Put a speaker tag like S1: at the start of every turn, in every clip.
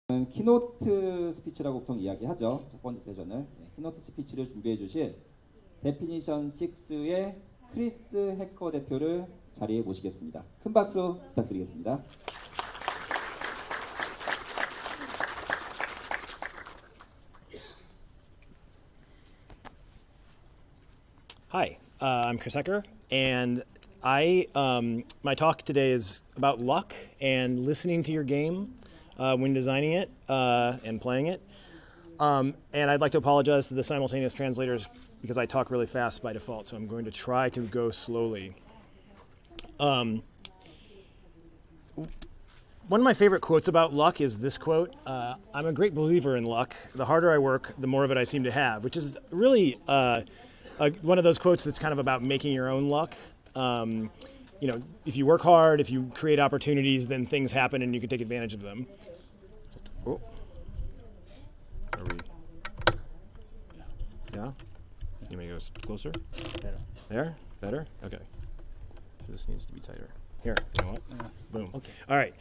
S1: 키노트 스피치라고 보통 이야기하죠. 첫 번째 세션을. 키노트 스피치를 준비해 주실 데피니션 6의 크리스 해커 대표를 자리에 모시겠습니다. 큰 박수 부탁드리겠습니다.
S2: Hi, I'm Chris Hecker, and my talk today is about luck and listening to your game when designing it and playing it. And I'd like to apologize to the simultaneous translators because I talk really fast by default, so I'm going to try to go slowly. One of my favorite quotes about luck is this quote: I'm a great believer in luck. The harder I work, the more of it I seem to have, which is really one of those quotes that's kind of about making your own luck. You know, if you work hard, if you create opportunities, then things happen and you can take advantage of them. Oh. Are we? Yeah? You may go closer? Better. There? Better? Okay. So this needs to be tighter. Here, you know what? Yeah. Boom. Okay. All right.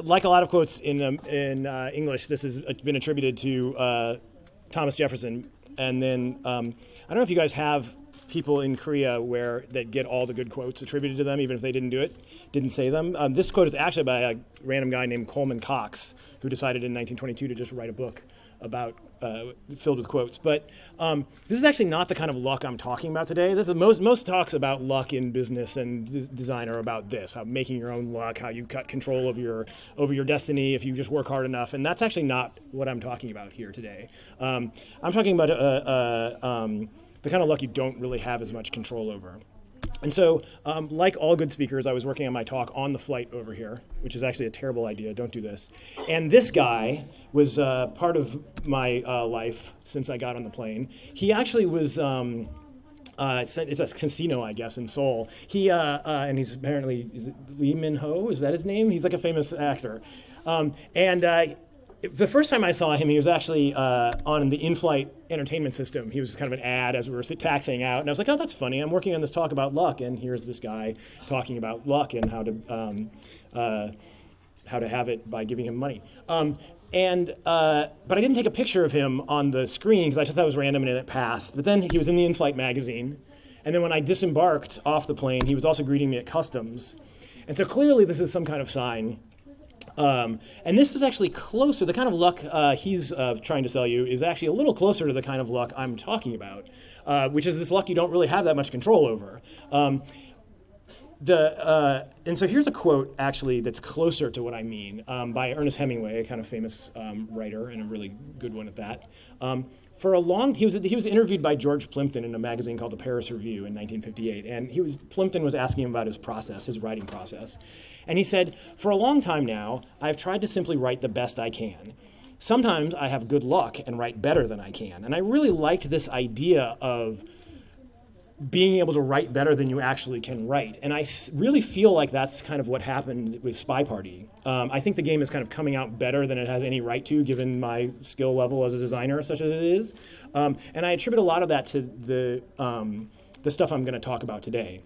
S2: Like a lot of quotes in English, this has been attributed to Thomas Jefferson. And then I don't know if you guys have people in Korea that get all the good quotes attributed to them, even if they didn't say them. This quote is actually by a random guy named Coleman Cox, who decided in 1922 to just write a book about filled with quotes. But this is actually not the kind of luck I'm talking about today. This is most talks about luck in business and design are about this: how making your own luck, how you cut control of over your destiny if you just work hard enough. And that's actually not what I'm talking about here today. I'm talking about the kind of luck you don't really have as much control over. And so, like all good speakers, I was working on my talk on the flight over here, which is actually a terrible idea. Don't do this. And this guy was part of my life since I got on the plane. He actually was, it's a casino, I guess, in Seoul. And he's apparently, is it Lee Min-ho? Is that his name? He's like a famous actor. The first time I saw him, he was actually on the in-flight entertainment system. He was kind of an ad as we were taxiing out. And I was like, oh, that's funny. I'm working on this talk about luck. And here's this guy talking about luck and how to have it by giving him money. But I didn't take a picture of him on the screen because I thought that was random and it passed. But then he was in the in-flight magazine. And then when I disembarked off the plane, he was also greeting me at customs. And so clearly this is some kind of sign. And this is actually closer. The kind of luck he's trying to sell you is actually a little closer to the kind of luck I'm talking about, which is this luck you don't really have that much control over. And so here's a quote, actually, that's closer to what I mean, by Ernest Hemingway, a kind of famous writer, and a really good one at that. He was interviewed by George Plimpton in a magazine called the Paris Review in 1958, and Plimpton was asking him about his writing process. And he said, "For a long time now, I've tried to simply write the best I can. Sometimes I have good luck and write better than I can." And I really liked this idea of being able to write better than you actually can write. And I really feel like that's kind of what happened with Spy Party. I think the game is kind of coming out better than it has any right to, given my skill level as a designer, such as it is. And I attribute a lot of that to the stuff I'm going to talk about today.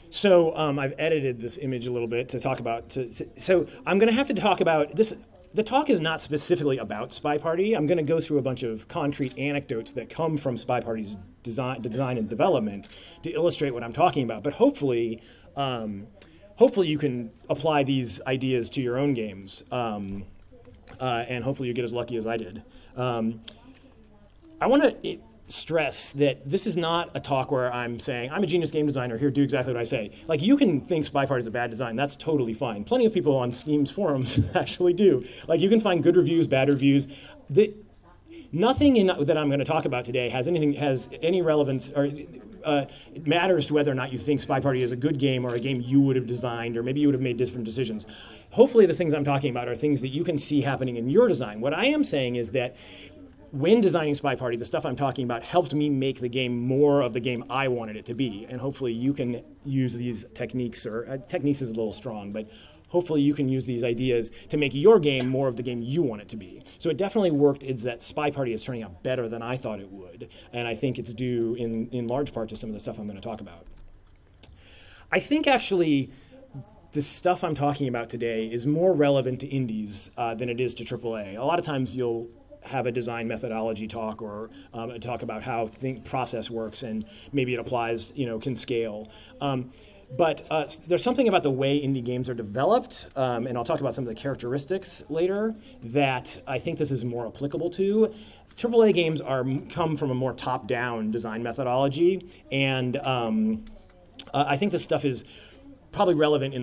S2: So I've edited this image a little bit to talk about. So I'm going to have to talk about this. The talk is not specifically about Spy Party. I'm going to go through a bunch of concrete anecdotes that come from Spy Party's design and development to illustrate what I'm talking about. But hopefully you can apply these ideas to your own games, and hopefully you get as lucky as I did. I want to stress that this is not a talk where I'm saying, I'm a genius game designer, here, do exactly what I say. Like, you can think Spy Party is a bad design, that's totally fine. Plenty of people on Steam's forums actually do. Like, you can find good reviews, bad reviews. Nothing that I'm going to talk about today has any relevance, or it matters to whether or not you think Spy Party is a good game or a game you would have designed, or maybe you would have made different decisions. Hopefully the things I'm talking about are things that you can see happening in your design. What I am saying is that when designing Spy Party, the stuff I'm talking about helped me make the game more of the game I wanted it to be. And hopefully you can use these techniques, or techniques is a little strong, but hopefully you can use these ideas to make your game more of the game you want it to be. So it definitely worked. It's that Spy Party is turning out better than I thought it would. And I think it's due in large part to some of the stuff I'm going to talk about. I think actually the stuff I'm talking about today is more relevant to indies than it is to AAA. A lot of times you'll have a design methodology talk or talk about how process works and maybe it applies, can scale. But there's something about the way indie games are developed, and I'll talk about some of the characteristics later, that I think this is more applicable to. AAA games come from a more top-down design methodology, and I think this stuff is probably relevant in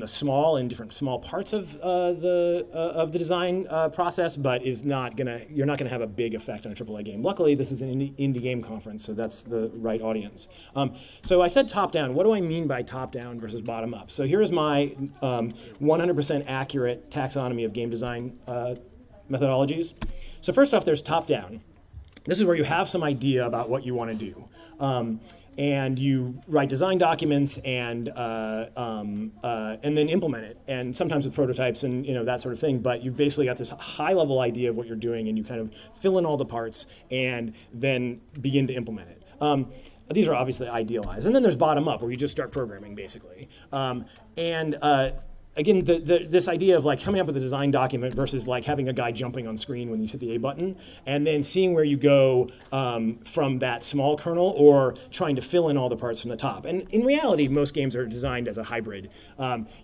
S2: different small parts of the design process, but you're not gonna have a big effect on a AAA game. Luckily, this is an indie game conference, so that's the right audience. So I said top down. What do I mean by top down versus bottom up? So here's my 100% accurate taxonomy of game design methodologies. So first off, there's top down. This is where you have some idea about what you want to do. And you write design documents and then implement it, and sometimes with prototypes and that sort of thing. But you've basically got this high-level idea of what you're doing, and you kind of fill in all the parts and then begin to implement it. These are obviously idealized, and then there's bottom up, where you just start programming basically. Again, this idea of like coming up with a design document versus like having a guy jumping on screen when you hit the A button, and then seeing where you go from that small kernel, or trying to fill in all the parts from the top. And in reality, most games are designed as a hybrid.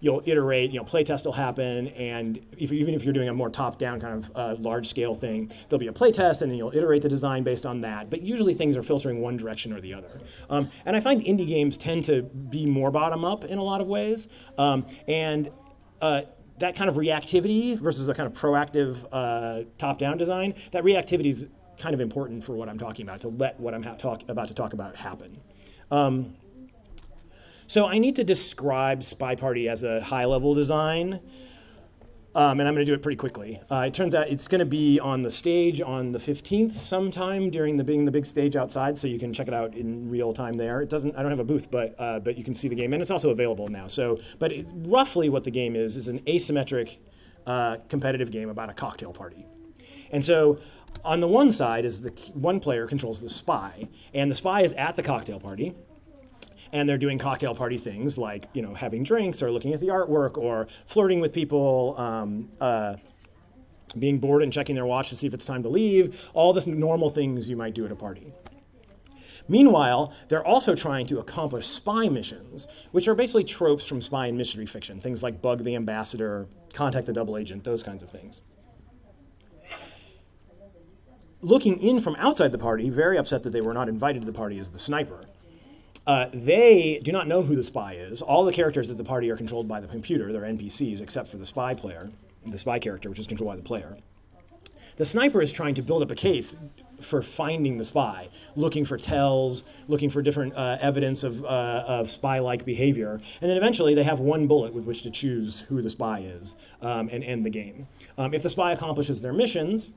S2: You'll iterate, playtest will happen, and even if you're doing a more top-down kind of large-scale thing, there'll be a playtest, and then you'll iterate the design based on that. But usually things are filtering one direction or the other. And I find indie games tend to be more bottom-up in a lot of ways. That kind of reactivity versus a kind of proactive top-down design, that reactivity is kind of important for what I'm talking about, to let what I'm about to talk about happen. So I need to describe Spy Party as a high-level design, and I'm going to do it pretty quickly. It turns out it's going to be on the stage on the 15th sometime during the big stage outside, so you can check it out in real time there. I don't have a booth, but you can see the game, and it's also available now. Roughly what the game is an asymmetric competitive game about a cocktail party. And so on the one side is one player controls the spy, and the spy is at the cocktail party. And they're doing cocktail party things like, having drinks or looking at the artwork or flirting with people, being bored and checking their watch to see if it's time to leave, all the normal things you might do at a party. Meanwhile, they're also trying to accomplish spy missions, which are basically tropes from spy and mystery fiction, things like bug the ambassador, contact the double agent, those kinds of things. Looking in from outside the party, very upset that they were not invited to the party, is the sniper. They do not know who the spy is. All the characters at the party are controlled by the computer. They're NPCs, except for the spy character, which is controlled by the player. The sniper is trying to build up a case for finding the spy, looking for tells, looking for different evidence of spy-like behavior. And then eventually they have one bullet with which to choose who the spy is and end the game. If the spy accomplishes their missions,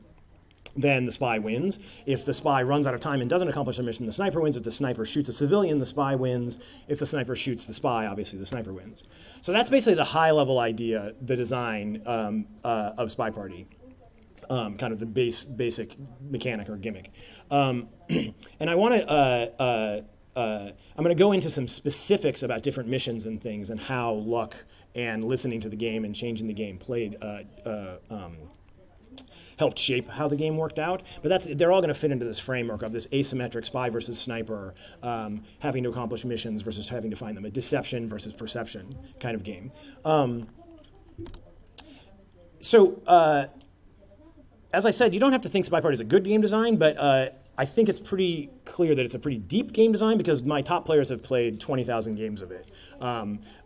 S2: then the spy wins. If the spy runs out of time and doesn't accomplish the mission, the sniper wins. If the sniper shoots a civilian, the spy wins. If the sniper shoots the spy, obviously the sniper wins. So that's basically the high-level idea, the design of Spy Party, kind of the basic mechanic or gimmick. And I want to, I'm going to go into some specifics about different missions and things and how luck and listening to the game and changing the game helped shape how the game worked out. But they're all going to fit into this framework of this asymmetric spy versus sniper, having to accomplish missions versus having to find them, a deception versus perception kind of game. As I said, you don't have to think Spy Party is a good game design, but I think it's pretty clear that it's a pretty deep game design because my top players have played 20,000 games of it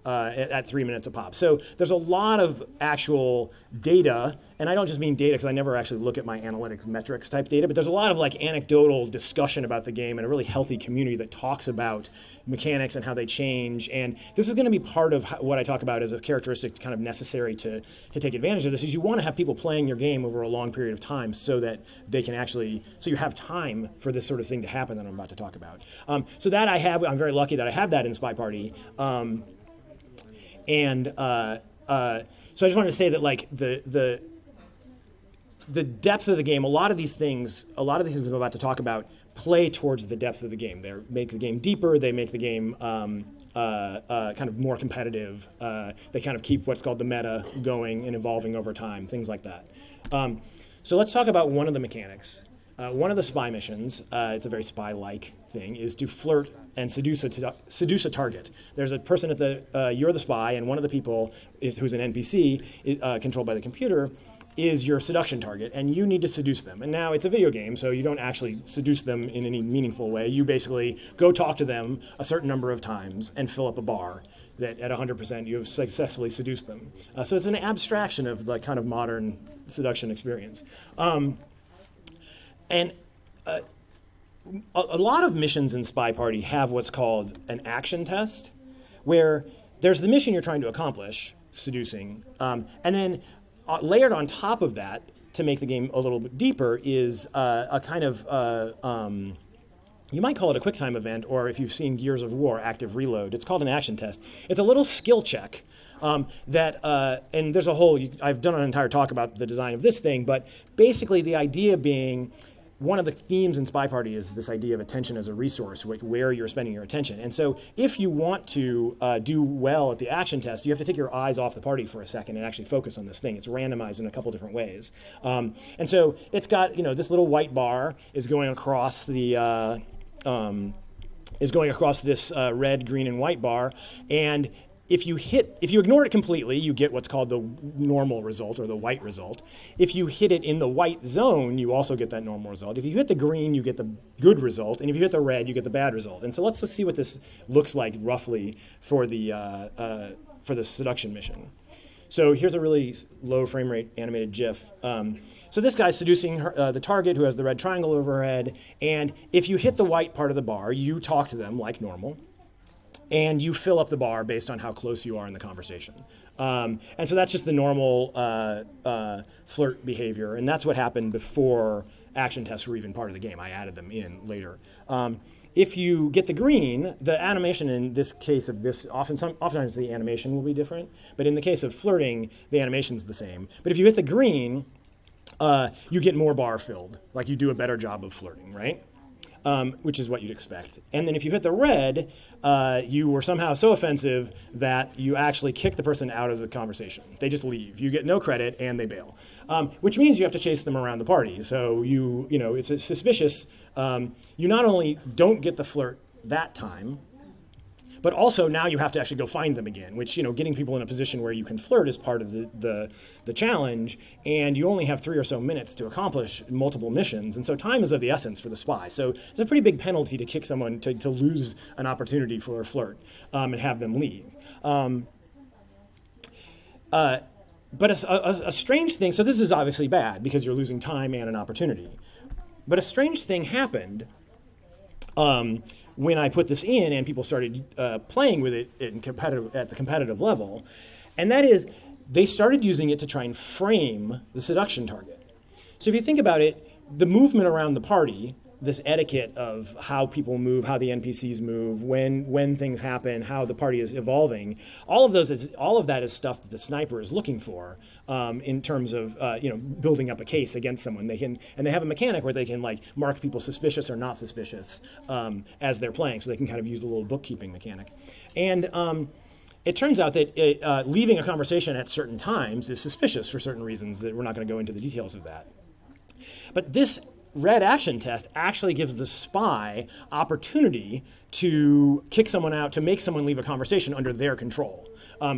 S2: at 3 minutes a pop. So there's a lot of actual data, and I don't just mean data because I never actually look at my analytic metrics type data, but there's a lot of like anecdotal discussion about the game and a really healthy community that talks about mechanics and how they change. And this is going to be part of what I talk about as a characteristic kind of necessary to take advantage of this, is you want to have people playing your game over a long period of time so that they can actually, so you have time for this sort of thing to happen that I'm about to talk about. So that I'm very lucky that I have that in Spy Party. So I just wanted to say that like the the depth of the game, a lot of these things I'm about to talk about play towards the depth of the game. They make the game deeper. They make the game kind of more competitive. They kind of keep what's called the meta going and evolving over time, things like that. So let's talk about one of the mechanics. One of the spy missions, it's a very spy-like thing, is to flirt and seduce a target. There's a person you're the spy, and one of the people who's an NPC controlled by the computer is your seduction target, and you need to seduce them. And now it's a video game, so you don't actually seduce them in any meaningful way. You basically go talk to them a certain number of times and fill up a bar that at 100% you have successfully seduced them. So it's an abstraction of the kind of modern seduction experience. And a lot of missions in Spy Party have what's called an action test, where there's the mission you're trying to accomplish, seducing, and then layered on top of that, to make the game a little bit deeper, is a kind of, you might call it a QuickTime event, or if you've seen Gears of War, active reload. It's called an action test. It's a little skill check and there's a whole, I've done an entire talk about the design of this thing, but basically the idea being, one of the themes in Spy Party is this idea of attention as a resource, where you're spending your attention. And so if you want to do well at the action test, you have to take your eyes off the party for a second and actually focus on this thing. It's randomized in a couple different ways. And so it's got, this little white bar is going across the, this red, green, and white bar. And if you ignore it completely, you get what's called the normal result, or the white result. If you hit it in the white zone, you also get that normal result. If you hit the green, you get the good result. And if you hit the red, you get the bad result. And so let's just see what this looks like roughly for the seduction mission. So here's a really low frame rate animated GIF. So this guy's seducing the target, who has the red triangle over her head. And if you hit the white part of the bar, you talk to them like normal. And you fill up the bar based on how close you are in the conversation. And so that's just the normal flirt behavior. And that's what happened before action tests were even part of the game. I added them in later. If you get the green, the animation in this case of this, oftentimes the animation will be different. But in the case of flirting, the animation's the same. But if you hit the green, you get more bar filled. Like you do a better job of flirting, right? Which is what you'd expect. And then if you hit the red, you were somehow so offensive that you actually kick the person out of the conversation. They just leave. You get no credit, and they bail. Which means you have to chase them around the party. So it's suspicious. You not only don't get the flirt that time, but also now you have to actually go find them again, which, getting people in a position where you can flirt is part of the challenge, and you only have 3 or so minutes to accomplish multiple missions, and so time is of the essence for the spy. So it's a pretty big penalty to kick someone, to lose an opportunity for a flirt and have them leave. But a strange thing, so this is obviously bad because you're losing time and an opportunity, but a strange thing happened when I put this in and people started playing with it at the competitive level, and that is they started using it to try and frame the seduction target. So if you think about it, the movement around the party, this etiquette of how people move, how the NPCs move, when things happen, how the party is evolving, all of that is stuff that the sniper is looking for in terms of building up a case against someone. They have a mechanic where they can mark people suspicious or not suspicious as they're playing, so they can kind of use a little bookkeeping mechanic. And it turns out that leaving a conversation at certain times is suspicious for certain reasons that we're not going to go into the details of that. But this red action test actually gives the spy opportunity to kick someone out, to make someone leave a conversation under their control,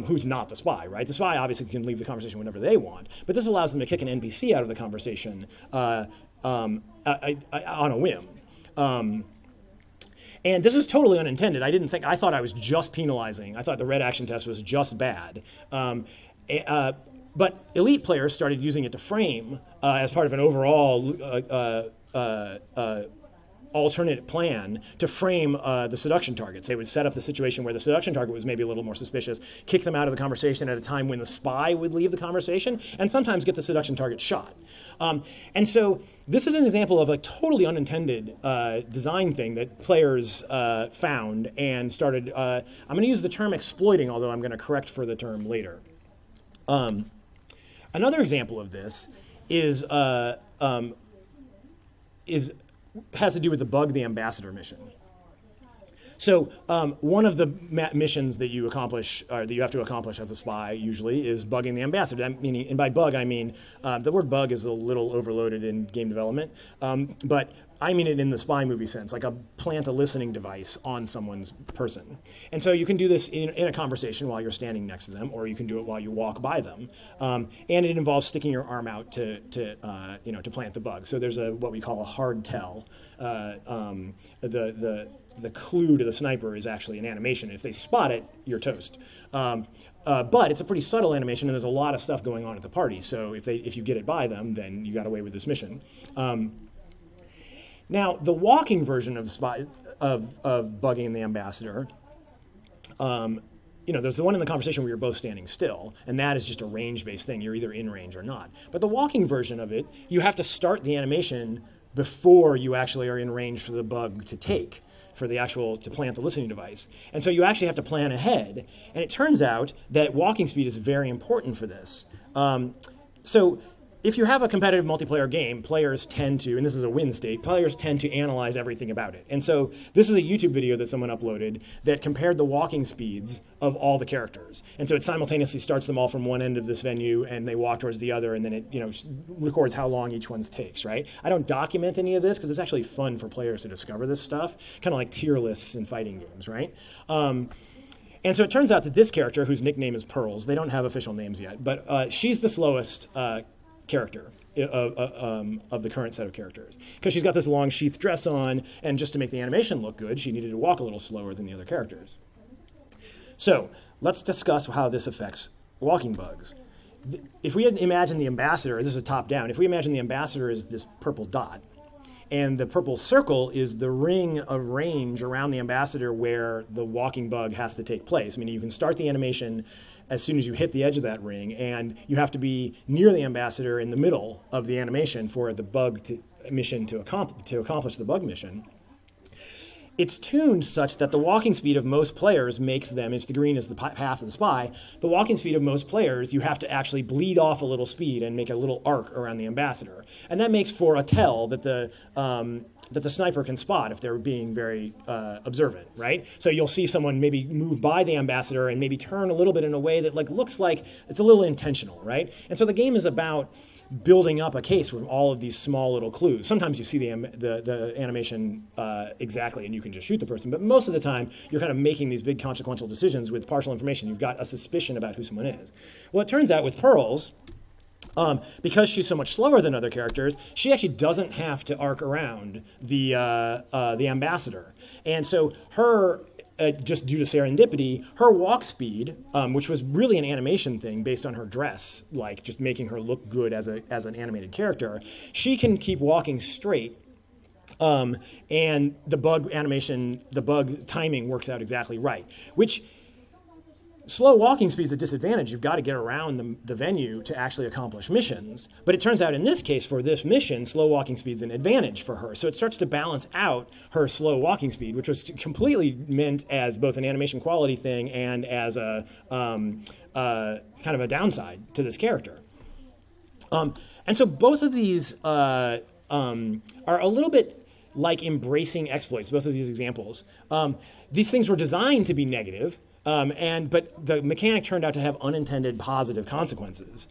S2: who's not the spy, right? The spy obviously can leave the conversation whenever they want, but this allows them to kick an NPC out of the conversation on a whim. And this is totally unintended. I thought I was just penalizing. I thought the red action test was just bad. But elite players started using it to frame as part of an overall alternate plan to frame the seduction targets. They would set up the situation where the seduction target was maybe a little more suspicious, kick them out of the conversation at a time when the spy would leave the conversation, and sometimes get the seduction target shot. And so this is an example of a totally unintended design thing that players found and started, I'm going to use the term exploiting, although I'm going to correct for the term later. Another example of this is has to do with the Bug the Ambassador mission. So one of the missions that you accomplish, or that you have to accomplish as a spy usually, is bugging the ambassador. Meaning, and by bug I mean, the word bug is a little overloaded in game development, but I mean it in the spy movie sense, like plant a listening device on someone's person. And so you can do this in a conversation while you're standing next to them, or you can do it while you walk by them. And it involves sticking your arm out to plant the bug. So there's what we call a hard tell. The clue to the sniper is actually an animation. If they spot it, you're toast. But it's a pretty subtle animation, and there's a lot of stuff going on at the party. So if you get it by them, then you got away with this mission. Now, the walking version of bugging the ambassador, there's the one in the conversation where you're both standing still, and that is just a range-based thing. You're either in range or not. But the walking version of it, you have to start the animation before you actually are in range for the bug to take, to plant the listening device. And so you actually have to plan ahead. And it turns out that walking speed is very important for this. So if you have a competitive multiplayer game, players tend to, and this is a win state, players tend to analyze everything about it. And so this is a YouTube video that someone uploaded that compared the walking speeds of all the characters. And so it simultaneously starts them all from one end of this venue, and they walk towards the other, and then it records how long each one takes, right? I don't document any of this because it's actually fun for players to discover this stuff, kind of like tier lists in fighting games, right? And so it turns out that this character, whose nickname is Pearls, they don't have official names yet, but she's the slowest character of the current set of characters, because she's got this long sheath dress on, and just to make the animation look good, she needed to walk a little slower than the other characters. So let's discuss how this affects walking bugs. If we imagine the ambassador, this is a top-down, if we imagine the ambassador as this purple dot, and the purple circle is the ring of range around the ambassador where the walking bug has to take place, meaning you can start the animation as soon as you hit the edge of that ring, and you have to be near the ambassador in the middle of the animation for the bug mission to accomplish the bug mission. It's tuned such that the walking speed of most players makes them, if the green is the path of the spy, the walking speed of most players, you have to actually bleed off a little speed and make a little arc around the ambassador. And that makes for a tell that the sniper can spot if they're being very observant, right? So you'll see someone maybe move by the ambassador and maybe turn a little bit in a way that looks like it's a little intentional, right? And so the game is about building up a case with all of these small little clues. Sometimes you see the animation exactly and you can just shoot the person, but most of the time you're kind of making these big consequential decisions with partial information. You've got a suspicion about who someone is. Well, it turns out with Pearls, because she's so much slower than other characters, she actually doesn't have to arc around the ambassador. And so her, just due to serendipity, her walk speed, which was really an animation thing based on her dress, like just making her look good as an animated character, she can keep walking straight. And the bug timing works out exactly right, which slow walking speed is a disadvantage. You've got to get around the venue to actually accomplish missions. But it turns out in this case, for this mission, slow walking speed is an advantage for her. So it starts to balance out her slow walking speed, which was completely meant as both an animation quality thing and as a kind of a downside to this character. And so both of these are a little bit like embracing exploits, both of these examples. These things were designed to be negative, but the mechanic turned out to have unintended positive consequences.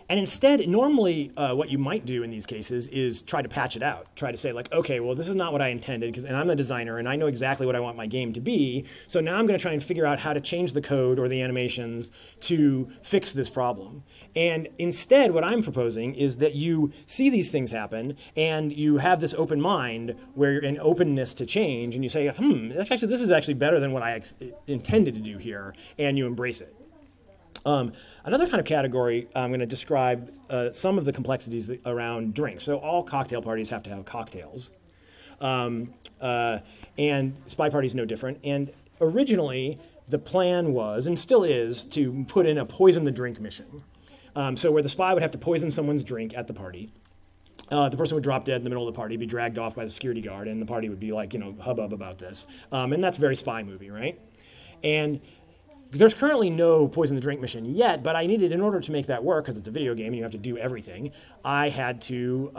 S2: And instead, normally what you might do in these cases is try to patch it out. Try to say like, okay, well, this is not what I intended, and I'm the designer, and I know exactly what I want my game to be, so now I'm going to try and figure out how to change the code or the animations to fix this problem. And instead, what I'm proposing is that you see these things happen, and you have this open mind where you're in openness to change, and you say, this is actually better than what I intended to do here, and you embrace it. Another kind of category, I'm going to describe some of the complexities around drinks. So all cocktail parties have to have cocktails. And spy parties no different. And originally, the plan was, and still is, to put in a poison the drink mission. So where the spy would have to poison someone's drink at the party. The person would drop dead in the middle of the party, be dragged off by the security guard, and the party would be like, hubbub about this. And that's very spy movie, right? And there's currently no poison the drink mission yet, but I needed, in order to make that work, because it's a video game and you have to do everything, I had to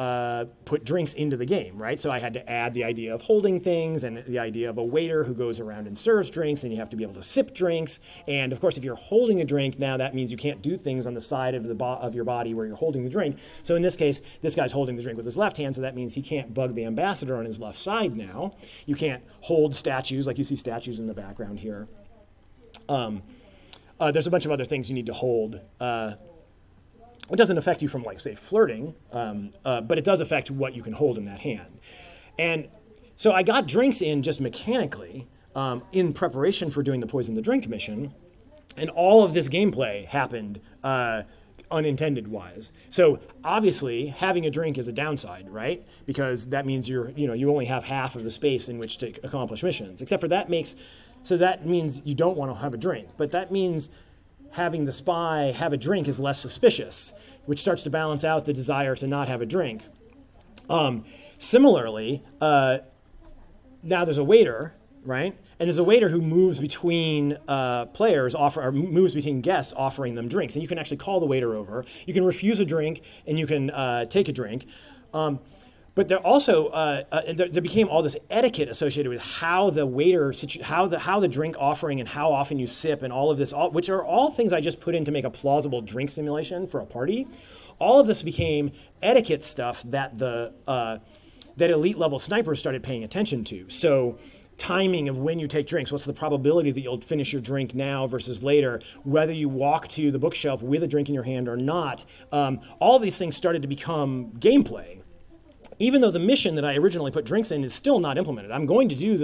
S2: put drinks into the game, right? So I had to add the idea of holding things and the idea of a waiter who goes around and serves drinks, and you have to be able to sip drinks. And of course, if you're holding a drink, now that means you can't do things on the side of of your body where you're holding the drink. So in this case, this guy's holding the drink with his left hand, so that means he can't bug the ambassador on his left side now. You can't hold statues, like you see statues in the background here. There's a bunch of other things you need to hold. It doesn't affect you from, like, say, flirting, but it does affect what you can hold in that hand. And so I got drinks in just mechanically in preparation for doing the Poison the Drink mission, and all of this gameplay happened unintended-wise. So obviously, having a drink is a downside, right? Because that means you only have half of the space in which to accomplish missions. Except for that means you don't want to have a drink. But that means having the spy have a drink is less suspicious, which starts to balance out the desire to not have a drink. Similarly, now there's a waiter, right? And there's a waiter who moves between moves between guests, offering them drinks. And you can actually call the waiter over. You can refuse a drink, and you can take a drink. But there also there became all this etiquette associated with how the waiter, how the drink offering, and how often you sip, and all of this, which are all things I just put in to make a plausible drink simulation for a party. All of this became etiquette stuff that that elite level snipers started paying attention to. So timing of when you take drinks, what's the probability that you'll finish your drink now versus later, whether you walk to the bookshelf with a drink in your hand or not. All of these things started to become gameplay. Even though the mission that I originally put drinks in is still not implemented. I'm going to do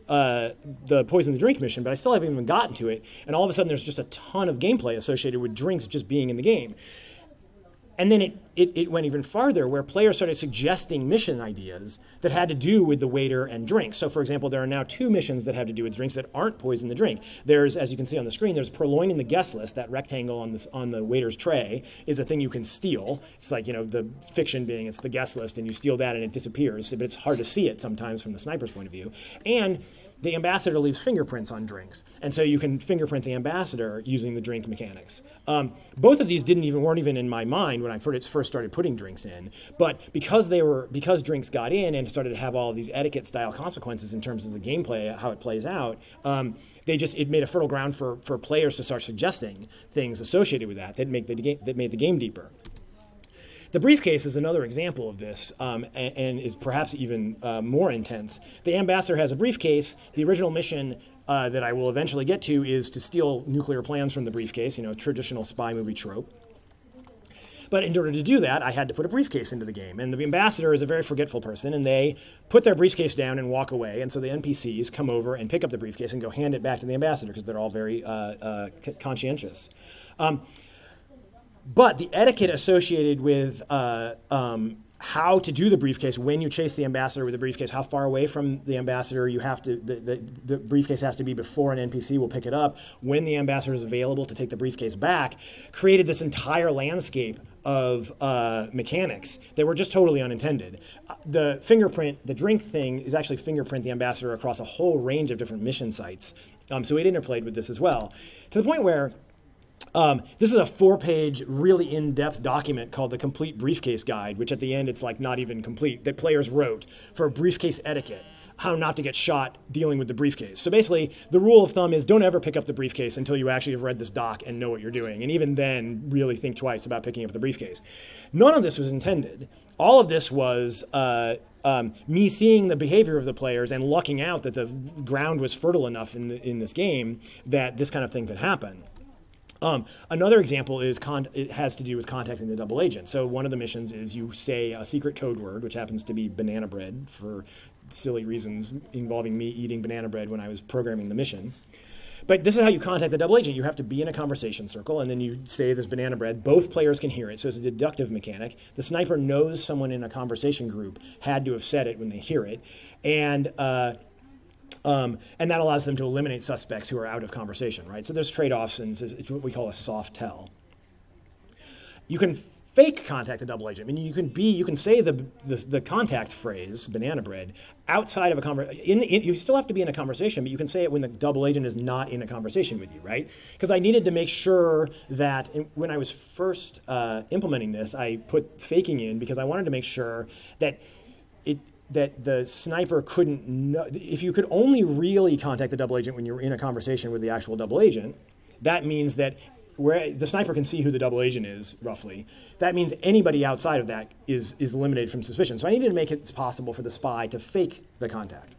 S2: the Poison the Drink mission, but I still haven't even gotten to it. And all of a sudden, there's just a ton of gameplay associated with drinks just being in the game. And then it went even farther, where players started suggesting mission ideas that had to do with the waiter and drinks. So, for example, there are now 2 missions that have to do with drinks that aren't Poison the Drink. There's, as you can see on the screen, there's purloining the guest list. That rectangle on the waiter's tray is a thing you can steal. It's like, the fiction being it's the guest list, and you steal that and it disappears. But it's hard to see it sometimes from the sniper's point of view. And the ambassador leaves fingerprints on drinks. And so you can fingerprint the ambassador using the drink mechanics. Both of these weren't even in my mind when I first started putting drinks in. But because drinks got in and started to have all of these etiquette style consequences in terms of the gameplay, how it plays out, it made a fertile ground for players to start suggesting things associated with that made the game deeper. The briefcase is another example of this, and is perhaps even more intense. The ambassador has a briefcase. The original mission that I will eventually get to is to steal nuclear plans from the briefcase, traditional spy movie trope. But in order to do that, I had to put a briefcase into the game. And the ambassador is a very forgetful person, and they put their briefcase down and walk away. And so the NPCs come over and pick up the briefcase and go hand it back to the ambassador, because they're all very conscientious. But the etiquette associated with how to do the briefcase, when you chase the ambassador with the briefcase, how far away from the ambassador you have to, the briefcase has to be before an NPC will pick it up, when the ambassador is available to take the briefcase back, created this entire landscape of mechanics that were just totally unintended. The drink thing is actually fingerprint the ambassador across a whole range of different mission sites. So it interplayed with this as well, to the point where this is a 4-page, really in-depth document called the Complete Briefcase Guide, which at the end it's like not even complete, that players wrote for briefcase etiquette, how not to get shot dealing with the briefcase. So basically, the rule of thumb is don't ever pick up the briefcase until you actually have read this doc and know what you're doing. And even then, really think twice about picking up the briefcase. None of this was intended. All of this was me seeing the behavior of the players and lucking out that the ground was fertile enough in this game that this kind of thing could happen. Another example is it has to do with contacting the double agent. So one of the missions is you say a secret code word, which happens to be banana bread for silly reasons involving me eating banana bread when I was programming the mission. But this is how you contact the double agent. You have to be in a conversation circle, and then you say this banana bread. Both players can hear it, so it's a deductive mechanic. The sniper knows someone in a conversation group had to have said it when they hear it. And that allows them to eliminate suspects who are out of conversation, right? So there's trade-offs, and it's what we call a soft tell. You can fake contact the double agent. I mean, you can say the contact phrase, banana bread, outside of a conversation. You still have to be in a conversation, but you can say it when the double agent is not in a conversation with you, right? Because I needed to make sure that when I was first implementing this, I put faking in because I wanted to make sure that that the sniper couldn't know. If you could only really contact the double agent when you're in a conversation with the actual double agent, that means that where the sniper can see who the double agent is, roughly, that means anybody outside of that is eliminated from suspicion. So I needed to make it possible for the spy to fake the contact.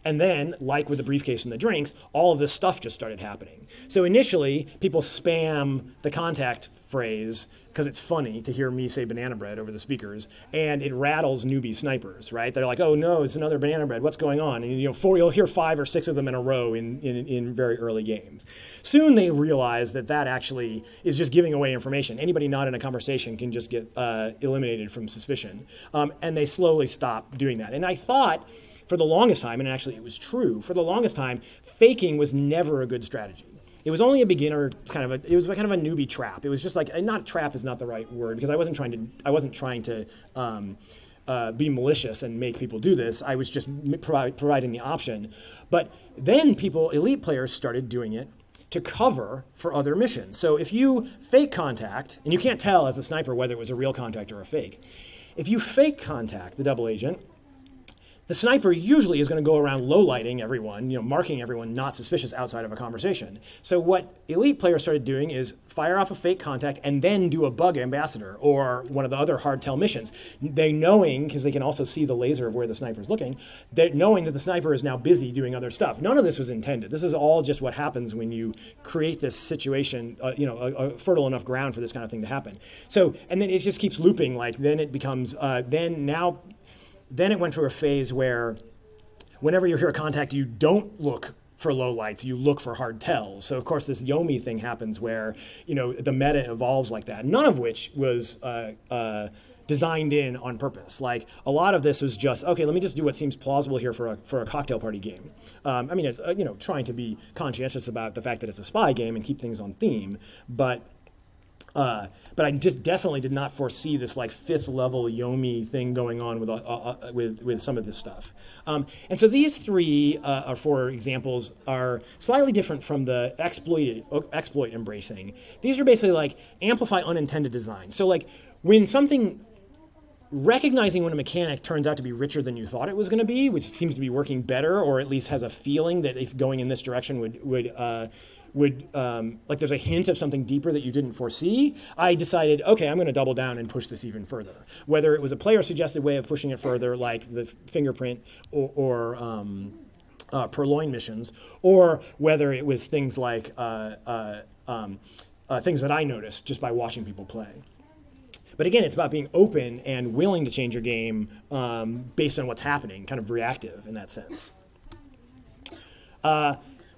S2: And then, like with the briefcase and the drinks, all of this stuff just started happening. So initially, people spam the contact phrase because it's funny to hear me say banana bread over the speakers, and it rattles newbie snipers, right? They're like, oh no, it's another banana bread, what's going on? And you'll hear 5 or 6 of them in a row in very early games. Soon they realize that actually is just giving away information. Anybody not in a conversation can just get eliminated from suspicion. And they slowly stop doing that. And I thought, for the longest time, and actually it was true, for the longest time, faking was never a good strategy. It was only a beginner kind of a newbie trap. It was just like, not trap is not the right word, because I wasn't trying to be malicious and make people do this. I was just providing the option. But then elite players started doing it to cover for other missions. So if you fake contact, and you can't tell as the sniper whether it was a real contact or a fake, if you fake contact the double agent, the sniper usually is going to go around low-lighting everyone, marking everyone not suspicious outside of a conversation. So what elite players started doing is fire off a fake contact and then do a bug ambassador or one of the other hardtail missions. They knowing, because they can also see the laser of where the sniper is looking, knowing that the sniper is now busy doing other stuff. None of this was intended. This is all just what happens when you create this situation, a fertile enough ground for this kind of thing to happen. So, and then it just keeps looping. Like then it becomes, Then it went through a phase where whenever you hear a contact, you don't look for low lights, you look for hard tells. So of course this Yomi thing happens where, the meta evolves like that, none of which was designed in on purpose. Like a lot of this was just, okay, let me just do what seems plausible here for a cocktail party game. It's, trying to be conscientious about the fact that it's a spy game and keep things on theme, but I just definitely did not foresee this like 5th level Yomi thing going on with some of this stuff. And so these 3 or 4 examples are slightly different from the exploit embracing. These are basically like amplify unintended design. So like recognizing when a mechanic turns out to be richer than you thought it was going to be, which seems to be working better, or at least has a feeling that if going in this direction would like there's a hint of something deeper that you didn't foresee, I decided, okay, I'm going to double down and push this even further. Whether it was a player-suggested way of pushing it further, like the fingerprint or purloin missions, or whether it was things like things that I noticed just by watching people play. But again, it's about being open and willing to change your game based on what's happening, kind of reactive in that sense.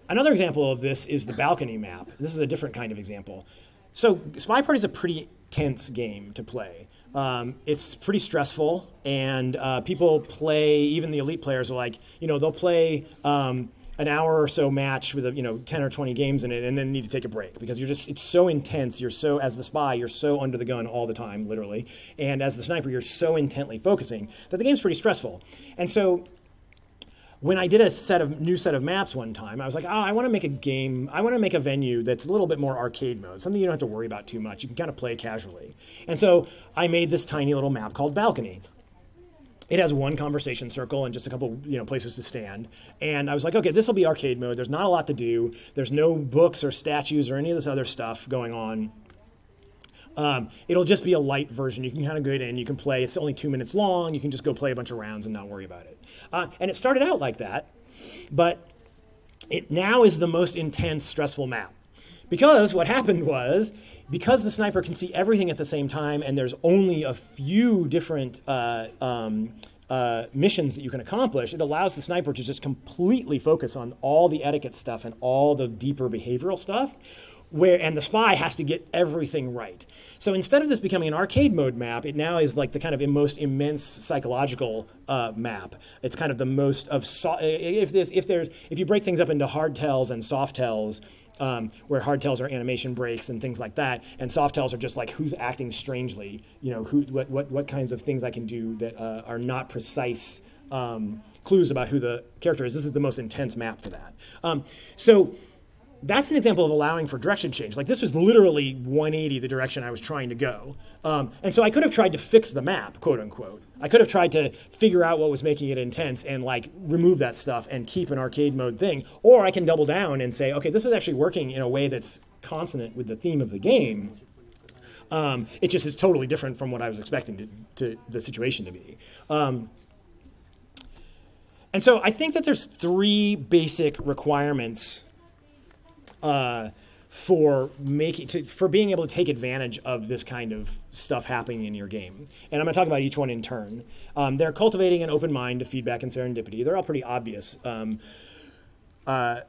S2: Another example of this is the balcony map. This is a different kind of example. So Spy Party is a pretty tense game to play. It's pretty stressful, and people play, even the elite players are like, they'll play an hour or so match with 10 or 20 games in it and then need to take a break because it's so intense. As the spy, you're so under the gun all the time, literally. And as the sniper, you're so intently focusing that the game's pretty stressful. And so when I did a new set of maps one time, I was like, I want to make a game, I want to make a venue that's a little bit more arcade mode, something you don't have to worry about too much. You can kind of play casually. And so I made this tiny little map called Balcony. It has one conversation circle and just a couple places to stand. And I was like, okay, this will be arcade mode. There's not a lot to do. There's no books or statues or any of this other stuff going on. It'll just be a light version. You can kind of go in, you can play. It's only 2 minutes long. You can just go play a bunch of rounds and not worry about it. And it started out like that, but it now is the most intense, stressful map. Because what happened was, because the sniper can see everything at the same time and there's only a few different missions that you can accomplish, it allows the sniper to just completely focus on all the etiquette stuff and all the deeper behavioral stuff, and the spy has to get everything right. So instead of this becoming an arcade mode map, it now is like the kind of most immense psychological map. It's kind of the most of if you break things up into hard tells and soft tells, where hardtails are animation breaks and things like that, and softtails are just like who's acting strangely, what kinds of things I can do that are not precise clues about who the character is. This is the most intense map for that. So that's an example of allowing for direction change. Like this was literally 180 the direction I was trying to go. And so I could have tried to fix the map, quote unquote. I could have tried to figure out what was making it intense and like remove that stuff and keep an arcade mode thing. Or I can double down and say, okay, this is actually working in a way that's consonant with the theme of the game. It just is totally different from what I was expecting to the situation to be. And so I think that there's 3 basic requirements for being able to take advantage of this kind of stuff happening in your game. And I'm going to talk about each one in turn. They're cultivating an open mind to feedback and serendipity. They're all pretty obvious. And I'll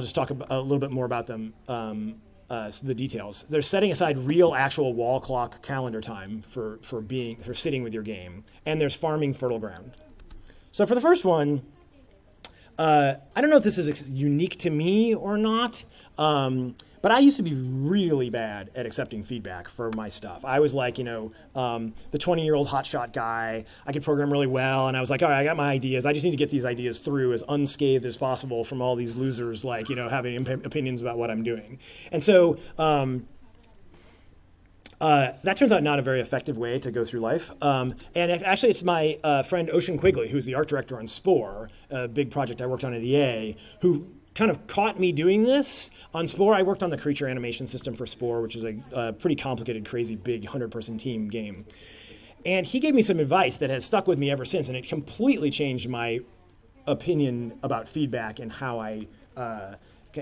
S2: just talk a little bit more about them, the details. They're setting aside real, actual wall clock calendar time for sitting with your game. And there's farming fertile ground. So for the first one, I don't know if this is unique to me or not, but I used to be really bad at accepting feedback for my stuff. I was like, the 20-year-old hotshot guy. I could program really well, and I was like, all right, I got my ideas. I just need to get these ideas through as unscathed as possible from all these losers, like, having opinions about what I'm doing. And so that turns out not a very effective way to go through life. And actually, it's my friend Ocean Quigley, who's the art director on Spore, a big project I worked on at EA, who kind of caught me doing this. On Spore, I worked on the creature animation system for Spore, which is a pretty complicated, crazy, big 100-person team game. And he gave me some advice that has stuck with me ever since, and it completely changed my opinion about feedback and how I kind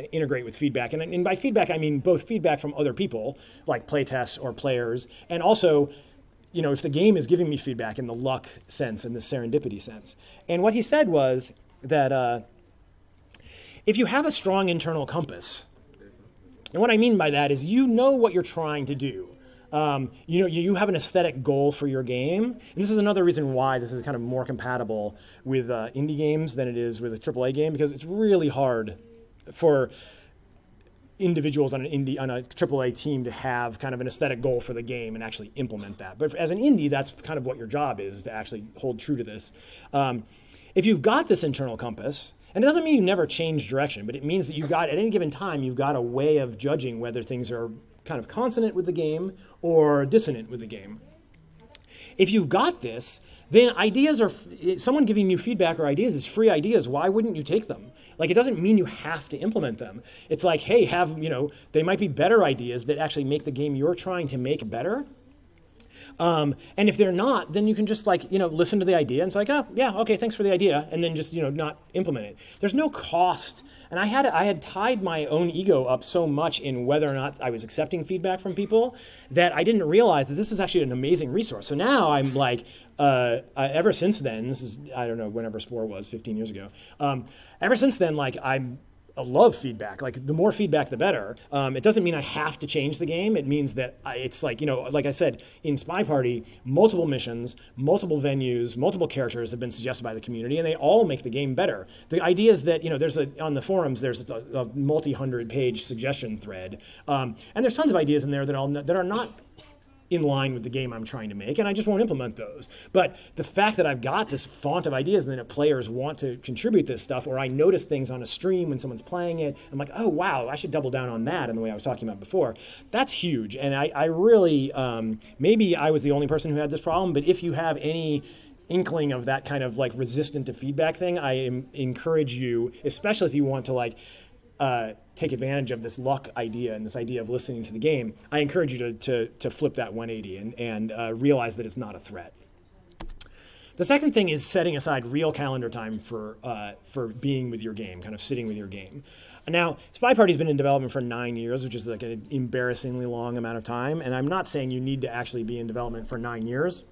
S2: of integrate with feedback. And by feedback, I mean both feedback from other people, like playtests or players, and also, if the game is giving me feedback in the luck sense and the serendipity sense. And what he said was that if you have a strong internal compass, and what I mean by that is you know what you're trying to do. You have an aesthetic goal for your game. And this is another reason why this is kind of more compatible with indie games than it is with a AAA game, because it's really hard for individuals on a AAA team to have kind of an aesthetic goal for the game and actually implement that. But as an indie, that's kind of what your job is to actually hold true to this. If you've got this internal compass, and it doesn't mean you never change direction, but it means that at any given time, you've got a way of judging whether things are kind of consonant with the game or dissonant with the game. If you've got this, then someone giving you feedback or ideas is free ideas. Why wouldn't you take them? Like, it doesn't mean you have to implement them. It's like, hey, they might be better ideas that actually make the game you're trying to make better. And if they're not, then you can just listen to the idea and it's like, oh, yeah, okay, thanks for the idea, and then just, not implement it. There's no cost. And I had tied my own ego up so much in whether or not I was accepting feedback from people that I didn't realize that this is actually an amazing resource. So now I'm like, ever since then, this is, I don't know, whenever Spore was, 15 years ago. Ever since then, I love feedback. Like, the more feedback, the better. It doesn't mean I have to change the game. It means that it's like, like I said, in Spy Party, multiple missions, multiple venues, multiple characters have been suggested by the community, and they all make the game better. The idea is that, on the forums, there's a multi-100-page suggestion thread. And there's tons of ideas in there that are not in line with the game I'm trying to make, and I just won't implement those. But the fact that I've got this font of ideas and that players want to contribute this stuff, or I notice things on a stream when someone's playing it, I'm like, oh, wow, I should double down on that in the way I was talking about before. That's huge, and I really, maybe I was the only person who had this problem, but if you have any inkling of that kind of resistant to feedback thing, I encourage you, especially if you want to take advantage of this luck idea and this idea of listening to the game, I encourage you to flip that 180 and realize that it's not a threat. The second thing is setting aside real calendar time for being with your game, kind of sitting with your game. Now, Spy Party's been in development for 9 years, which is like an embarrassingly long amount of time, and I'm not saying you need to actually be in development for 9 years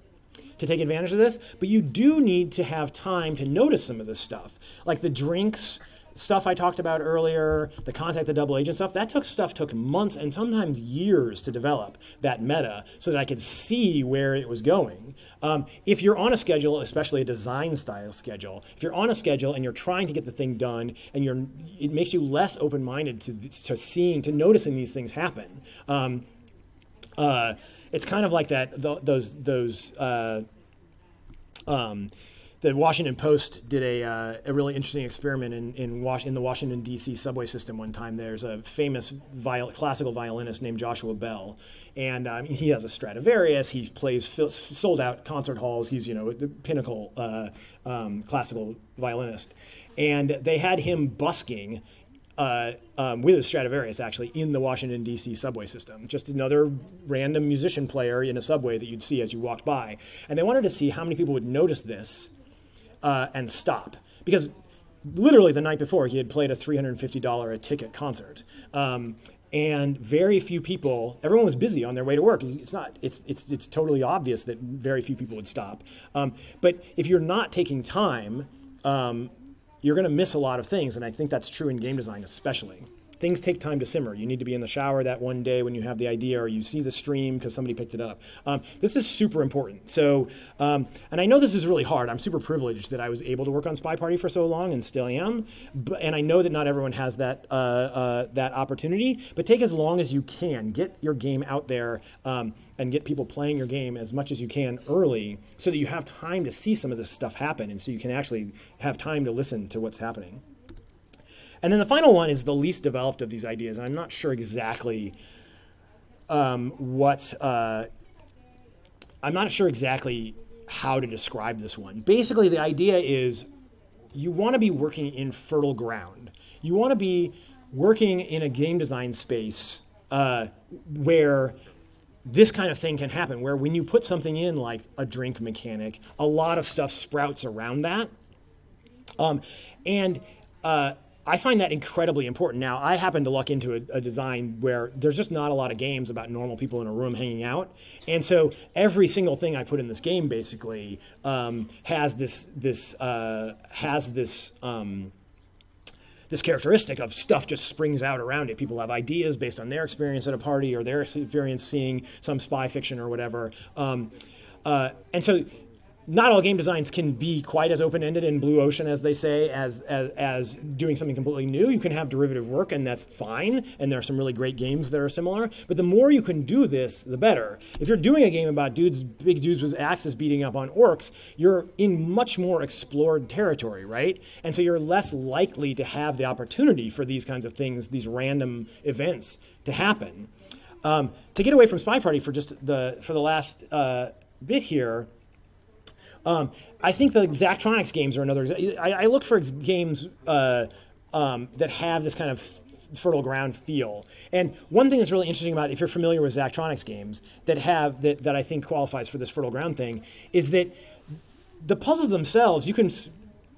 S2: to take advantage of this, but you do need to have time to notice some of this stuff. Like the drinks, stuff I talked about earlier, the contact the double agent stuff, that took months and sometimes years to develop that meta so that I could see where it was going. If you're on a schedule, especially a design style schedule, if you're on a schedule and you're trying to get the thing done and it makes you less open-minded to noticing these things happen. It's kind of like that, the Washington Post did a really interesting experiment in the Washington, D.C. subway system one time. There's a famous classical violinist named Joshua Bell, and he has a Stradivarius. He plays sold-out concert halls. He's, the pinnacle classical violinist. And they had him busking with a Stradivarius, actually, in the Washington, D.C. subway system. Just another random musician player in a subway that you'd see as you walked by. And they wanted to see how many people would notice this and stop. Because literally the night before, he had played a $350 a ticket concert. And very few people, everyone was busy on their way to work. It's totally obvious that very few people would stop. But if you're not taking time, you're going to miss a lot of things, and I think that's true in game design especially. Things take time to simmer. You need to be in the shower that one day when you have the idea, or you see the stream because somebody picked it up. This is super important. So, and I know this is really hard. I'm super privileged that I was able to work on Spy Party for so long and still am. And I know that not everyone has that that opportunity. But take as long as you can. Get your game out there and get people playing your game as much as you can early, so that you have time to see some of this stuff happen, and so you can actually have time to listen to what's happening. And then the final one is the least developed of these ideas. And I'm not sure exactly I'm not sure exactly how to describe this one. Basically, the idea is you want to be working in fertile ground. You want to be working in a game design space where this kind of thing can happen, where when you put something in like a drink mechanic, a lot of stuff sprouts around that. I find that incredibly important. Now, I happen to luck into a design where there's just not a lot of games about normal people in a room hanging out. And so every single thing I put in this game basically has this characteristic of stuff just springs out around it. People have ideas based on their experience at a party or their experience seeing some spy fiction or whatever. And so not all game designs can be quite as open-ended in blue ocean, as they say, as doing something completely new. You can have derivative work, and that's fine, and there are some really great games that are similar. But the more you can do this, the better. If you're doing a game about big dudes with axes beating up on orcs, you're in much more explored territory, right? And so you're less likely to have the opportunity for these kinds of things, these random events, to happen. To get away from Spy Party for just the last bit here, I think the exactronix games are another. I look for games that have this kind of fertile ground feel. And one thing that's really interesting about, if you're familiar with exactronix games that I think qualifies for this fertile ground thing, is that the puzzles themselves, you can.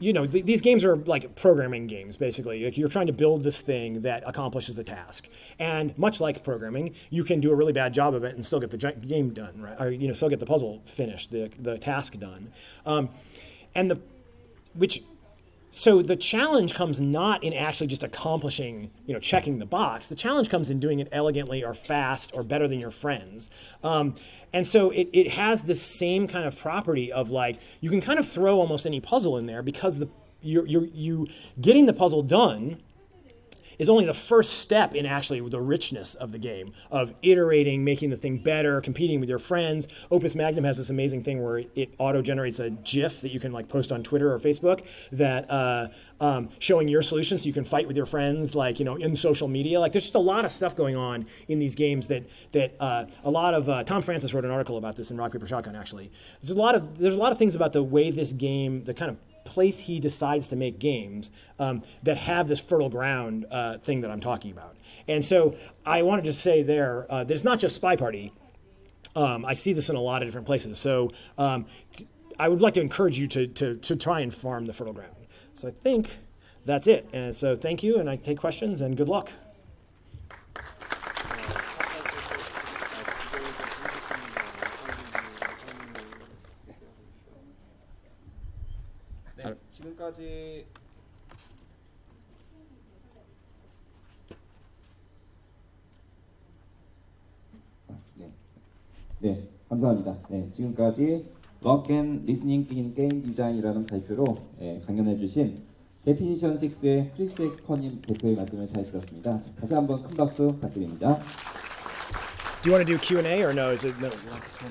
S2: These games are like programming games, basically. Like, you're trying to build this thing that accomplishes a task. And much like programming, you can do a really bad job of it and still get the game done, right? Or, still get the puzzle finished, the task done. So the challenge comes not in actually just accomplishing, checking the box. The challenge comes in doing it elegantly or fast or better than your friends. And so it has the same kind of property of, like, you can kind of throw almost any puzzle in there, because you getting the puzzle done is only the first step in actually the richness of the game, of iterating, making the thing better, competing with your friends. Opus Magnum has this amazing thing where it auto-generates a GIF that you can post on Twitter or Facebook that showing your solution, so you can fight with your friends, in social media. There's just a lot of stuff going on in these games that a lot of Tom Francis wrote an article about this in Rock Paper Shotgun. Actually, there's a lot of things about the way this game, the kind of place he decides to make games that have this fertile ground thing that I'm talking about. And so I wanted to say there that it's not just Spy Party. I see this in a lot of different places. So I would like to encourage you to try and farm the fertile ground. So I think that's it. And so thank you, and I take questions, and good luck.
S1: 지금까지 네, 감사합니다. 네, 지금까지 Rock and Listening in Game Design이라는 발표로 강연해주신 데피니션 6의 크리스 해커님 대표의 말씀을 잘 들었습니다. 다시 한번 큰 박수 부탁드립니다.
S2: Do you want to do Q&A or no? Is it no?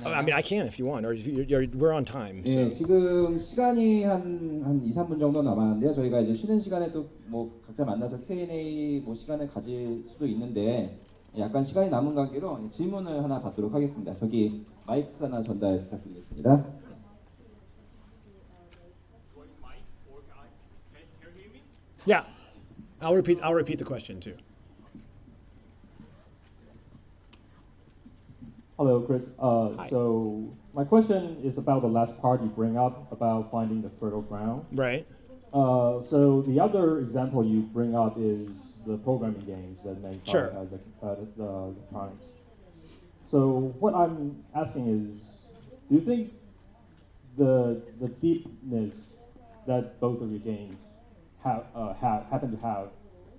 S2: I mean, I can if you want, or we're on time. So.
S1: 네, 지금 시간이 한 2, 3분 정도 남았는데요. 저희가 이제 쉬는 시간에 또 뭐 각자 만나서 Q&A 뭐 시간을 가질 수도 있는데 약간 시간이 남은 관계로 질문을 하나 받도록 하겠습니다. 저기 마이크 하나 전달 부탁드리겠습니다.
S2: Yeah, I'll repeat the question too.
S3: Hello, Chris. So my question is about the last part you bring up about finding the fertile ground.
S2: Right.
S3: So the other example you bring up is the programming games that make
S2: Sure.
S3: the electronics. So what I'm asking is, do you think the deepness that both of your games happen to have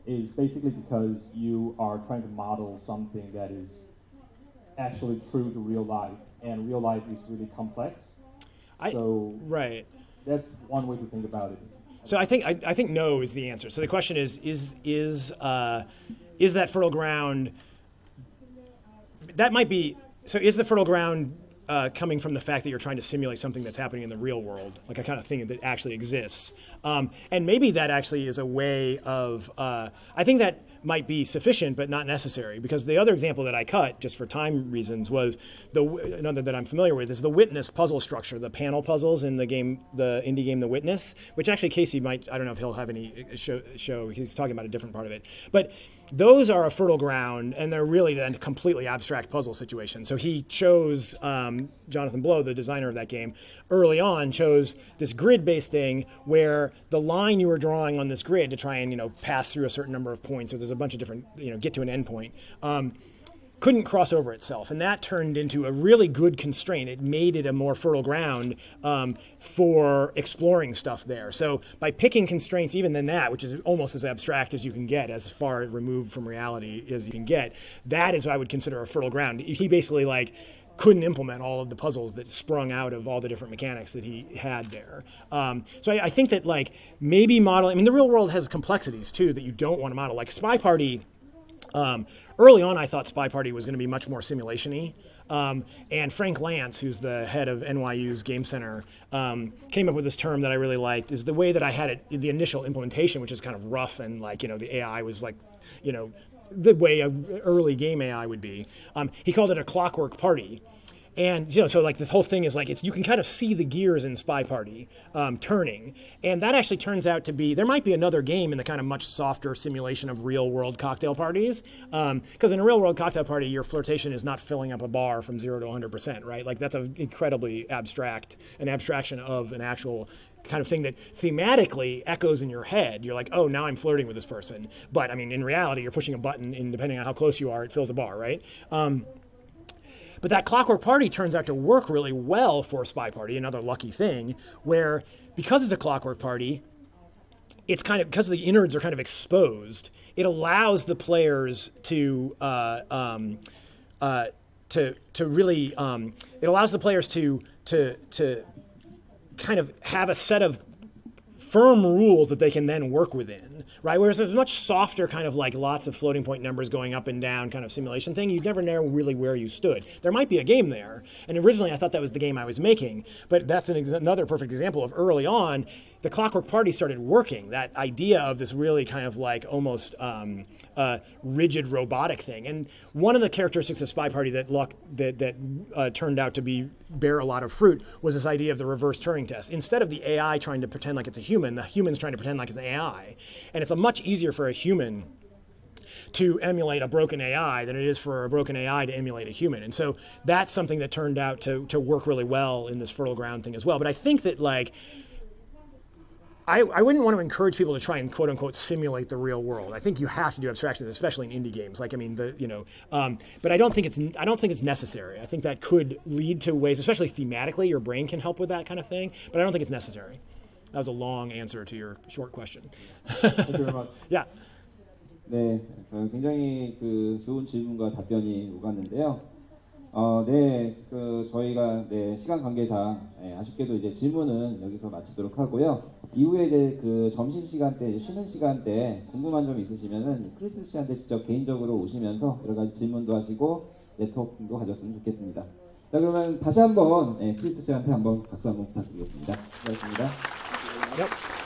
S3: is basically because you are trying to model something that is actually true to real life, and real life is really complex?
S2: Right.
S3: That's one way to think about it.
S2: So I think no is the answer. So the question is that fertile ground? That might be. So is the fertile ground coming from the fact that you're trying to simulate something that's happening in the real world, like a kind of thing that actually exists? And maybe that actually is a way of. I think that might be sufficient, but not necessary, because the other example that I cut, just for time reasons, was another that I'm familiar with, is the Witness puzzle structure, the panel puzzles in the game, the indie game, The Witness, which actually Casey might, I don't know if he'll have any show, he's talking about a different part of it. But those are a fertile ground, and they're really then completely abstract puzzle situations. So he chose, Jonathan Blow, the designer of that game, early on chose this grid-based thing where the line you were drawing on this grid to try and, pass through a certain number of points, so there's a bunch of different, get to an endpoint, couldn't cross over itself. And that turned into a really good constraint. It made it a more fertile ground for exploring stuff there. So by picking constraints even than that, which is almost as abstract as you can get, as far removed from reality as you can get, that is what I would consider a fertile ground. He basically couldn't implement all of the puzzles that sprung out of all the different mechanics that he had there. So I think that maybe modeling, I mean, the real world has complexities too that you don't want to model. Like Spy Party, early on I thought Spy Party was going to be much more simulation-y. And Frank Lance, who's the head of NYU's Game Center, came up with this term that I really liked, is the way that I had it in the initial implementation, which is kind of rough and the AI was the way an early game AI would be. He called it a clockwork party. And, so the whole thing is you can kind of see the gears in Spy Party turning. And that actually turns out to be, there might be another game in the kind of much softer simulation of real world cocktail parties. Because in a real world cocktail party, your flirtation is not filling up a bar from 0 to 100%, right? That's an incredibly an abstraction of an actual kind of thing that thematically echoes in your head. You're like, oh, now I'm flirting with this person. But I mean, in reality, you're pushing a button and depending on how close you are, it fills a bar, right? But that clockwork party turns out to work really well for Spy Party, another lucky thing, where because it's a clockwork party, it's kind of, because the innards are kind of exposed, it allows the players to really, it allows the players to kind of have a set of firm rules that they can then work within, right? Whereas there's a much softer kind of lots of floating point numbers going up and down kind of simulation thing. You'd never know really where you stood. There might be a game there. And originally I thought that was the game I was making, but that's another perfect example of early on, the Clockwork Party started working. That idea of this really kind of almost rigid robotic thing. And one of the characteristics of Spy Party that turned out to bear a lot of fruit was this idea of the reverse Turing test. Instead of the AI trying to pretend like it's a human, the human's trying to pretend like it's an AI. And it's much easier for a human to emulate a broken AI than it is for a broken AI to emulate a human. And so that's something that turned out to work really well in this fertile ground thing as well. But I think that I wouldn't want to encourage people to try and quote unquote simulate the real world. I think you have to do abstractions, especially in indie games. But I don't think it's necessary. I think that could lead to ways, especially thematically, your brain can help with that kind of thing. But I don't think it's necessary. That was a long answer to your short question.
S3: Thank you very much.
S2: Yeah.
S1: 네, 굉장히 좋은 질문과 답변이 오갔는데요. 네, 저희가 시간 관계상 아쉽게도 이제 질문은 여기서 마치도록 하고요. 이후에 이제 점심 시간 때, 쉬는 시간 때 궁금한 점 있으시면은 크리스 씨한테 직접 개인적으로 오시면서 여러 가지 질문도 하시고 네트워킹도 가졌으면 좋겠습니다. 자, 그러면 다시 한번 크리스 씨한테 한번 박수 한번 부탁드리겠습니다. 고맙습니다.
S2: Yep.